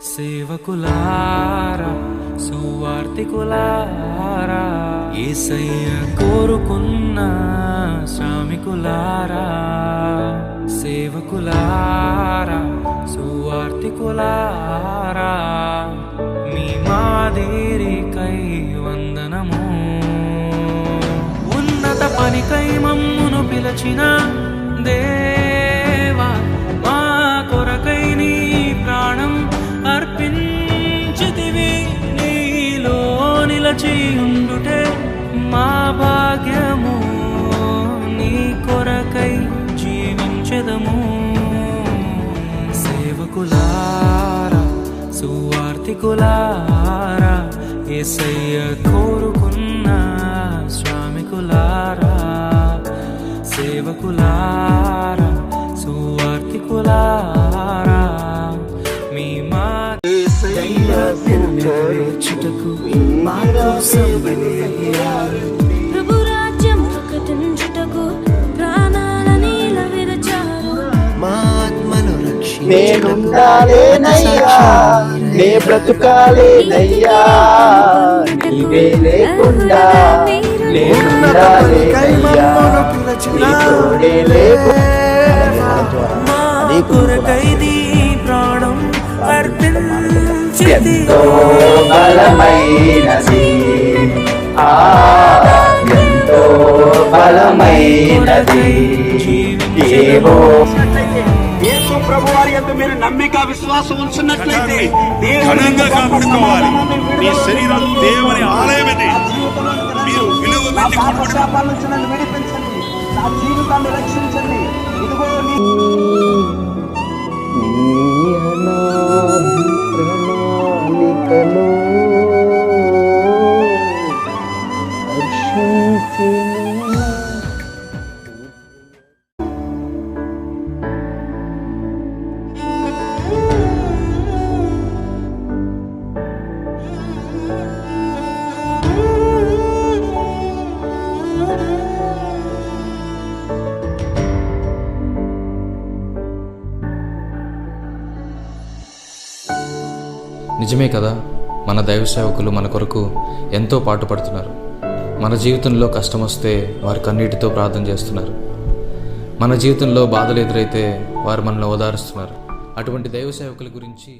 సేవకులారా సువార్తికులారా యేసయ్య కోరుకున్న శ్రామికులారా సేవకులారా సువార్తికులారా మీ మాదిరికై వందనము ఉన్నత పనికై మమ్మును పిలచిన దేవా మా కొరకై నీ ప్రాణం అర్పించితివి నీలో నిలచి ఉండుటే మా భాగ్యము నీ కొరకై జీవించెదము సేవకులారా సువార్తికులారా యేసయ్య కోరుకున్న శ్రామికులారా సేవకులారా సువార్తికులారా మీ మాటకు మా కోసం ప్రభు రాజ్యం ప్రకటించుటకు ప్రాణాలని విరచారు మా ఆత్మను రక్షించు నేనుండాలేనయ్యా నే బ్రతుకాలేనయ్యా నీవే లేకుండా నేనుండాలేనయ్యా నీ తోడే లేకుండా మా కొరకై నీ ప్రాణం అర్పించితివి ఎంతో బలమైనది ఎంతో బలమైనది ఏవో యేసు ప్రభు వారి యందు మీరు నమ్మిక విశ్వాసం ఉంచినట్లయితే ఘనంగా కాపాడుకోవాలి. మీ శరీరం దేవుని ఆలయమని మీరు విలువ పెట్టి శాపాల నుంచి నన్ను విడిపించండి, నా జీవితాన్ని రక్షించండి. ఇదిగో నీ ప్రణాళికలో నిజమే కదా, మన దైవ సేవకులు మన కొరకు ఎంతో పాటుపడుతున్నారు. మన జీవితంలో కష్టం వస్తే వారు కన్నీటితో ప్రార్థన చేస్తున్నారు. మన జీవితంలో బాధలు ఎదురైతే వారు మనల్ని ఓదారుస్తున్నారు. అటువంటి దైవ సేవకుల గురించి